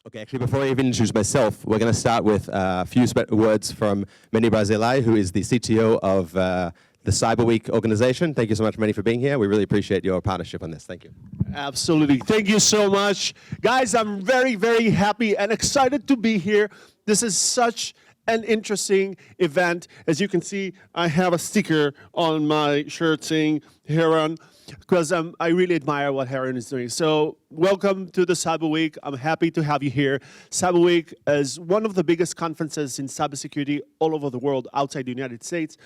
Okay, actually, before I even introduce myself, we're going to start with a few words from Menny Barzilay, who is the CTO of the Cyber Week organization. Thank you so much, Menny, for being here. We really appreciate your partnership on this. Thank you. Absolutely. Thank you so much. Guys, I'm very, very happy and excited to be here. This is such an interesting event. As you can see, I have a sticker on my shirt saying Heron, because I really admire what Heron is doing. So welcome to the Cyber Week. I'm happy to have you here. Cyber Week is one of the biggest conferences in cybersecurity all over the world, outside the United States.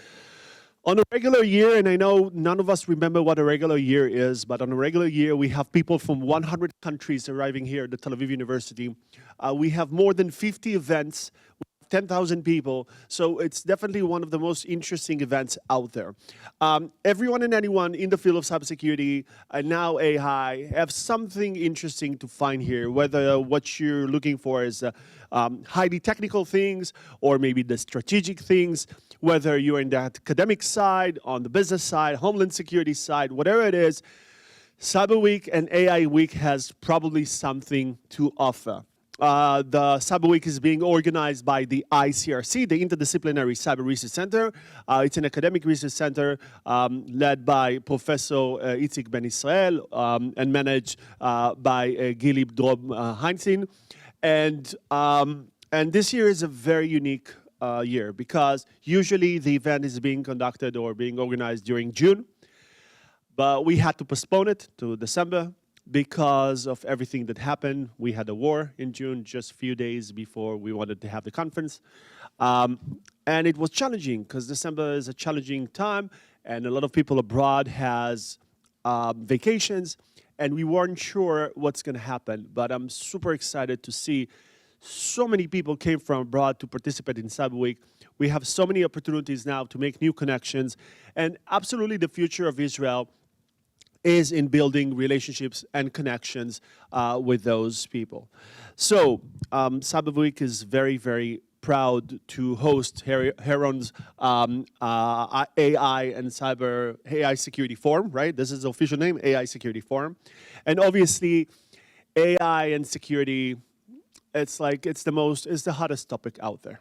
On a regular year, and I know none of us remember what a regular year is, but on a regular year, we have people from 100 countries arriving here at the Tel Aviv University. We have more than 50 events, 10,000 people, so it's definitely one of the most interesting events out there. Everyone and anyone in the field of cybersecurity, and now AI, have something interesting to find here, whether what you're looking for is highly technical things, or maybe the strategic things, whether you're in the academic side, on the business side, homeland security side, whatever it is, Cyber Week and AI Week has probably something to offer. The Cyber Week is being organized by the ICRC, the Interdisciplinary Cyber Research Center. It's an academic research center led by Professor Itzik Ben Israel and managed by Gili Drob-Heinzin. And this year is a very unique year, because usually the event is being conducted or being organized during June, but we had to postpone it to December because of everything that happened. We had a war in June, just a few days before we wanted to have the conference. And it was challenging, because December is a challenging time, and a lot of people abroad has vacations, and we weren't sure what's going to happen. But I'm super excited to see so many people came from abroad to participate in Cyber Week. We have so many opportunities now to make new connections, and absolutely the future of Israel is in building relationships and connections with those people. So Cyber Week is very, very proud to host Heron's AI and Cyber AI Security Forum, right? This is the official name, AI Security Forum. And obviously, AI and security, it's the hottest topic out there.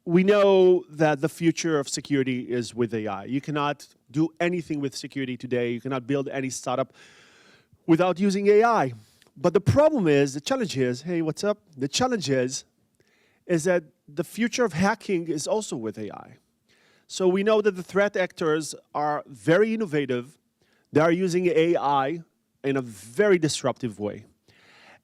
We know that the future of security is with AI. You cannot do anything with security today. You cannot build any startup without using AI. But the problem is, the challenge is, hey, what's up? The challenge is that the future of hacking is also with AI. So we know that the threat actors are very innovative. They are using AI in a very disruptive way.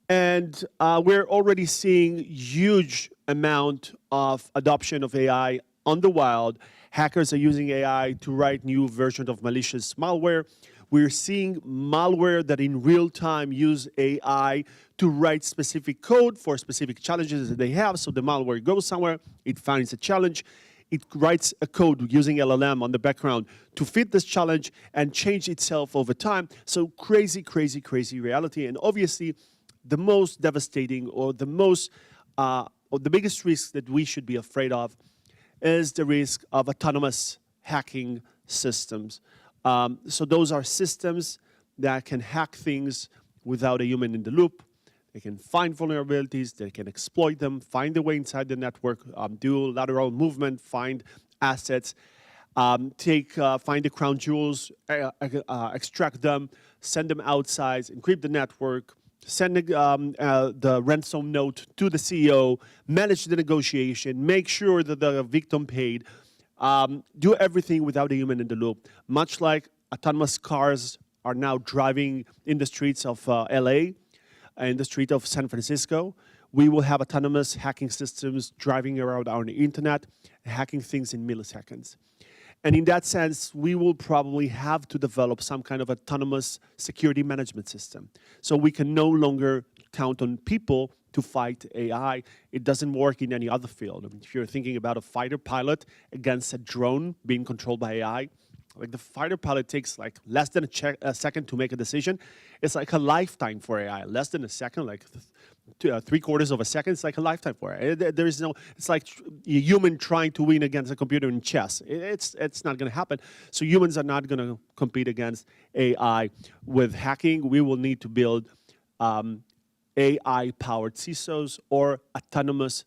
And we're already seeing huge amount of adoption of AI on the wild. Hackers are using AI to write new versions of malicious malware. We're seeing malware that in real time use AI to write specific code for specific challenges that they have. So the malware goes somewhere, it finds a challenge, it writes a code using LLM on the background to fit this challenge and change itself over time. So crazy, crazy, crazy reality. And obviously, the most devastating, or the biggest risk that we should be afraid of is the risk of autonomous hacking systems. So those are systems that can hack things without a human in the loop. They can find vulnerabilities, they can exploit them, find their way inside the network, do lateral movement, find assets, find the crown jewels, extract them, send them outside, encrypt the network, send the ransom note to the CEO, manage the negotiation, make sure that the victim paid, do everything without a human in the loop. Much like autonomous cars are now driving in the streets of LA, in the street of San Francisco, we will have autonomous hacking systems driving around our internet, hacking things in milliseconds. And in that sense, we will probably have to develop some kind of autonomous security management system. So we can no longer count on people to fight AI. It doesn't work in any other field. I mean, if you're thinking about a fighter pilot against a drone being controlled by AI, like the fighter pilot takes like less than a second to make a decision. It's like a lifetime for AI. Less than a second, like 3/4 of a second, it's like a lifetime for it. There is no, it's like a human trying to win against a computer in chess. It's not going to happen. So humans are not going to compete against AI. With hacking, we will need to build AI-powered CISOs or autonomous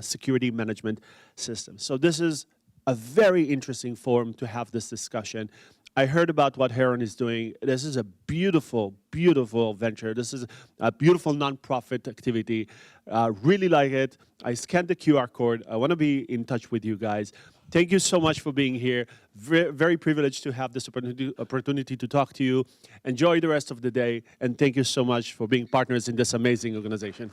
security management systems. So this is a very interesting forum to have this discussion. I heard about what Heron is doing. This is a beautiful, beautiful venture. This is a beautiful nonprofit activity. Really like it. I scanned the QR code. I want to be in touch with you guys. Thank you so much for being here. Very privileged to have this opportunity to talk to you. Enjoy the rest of the day, and thank you so much for being partners in this amazing organization.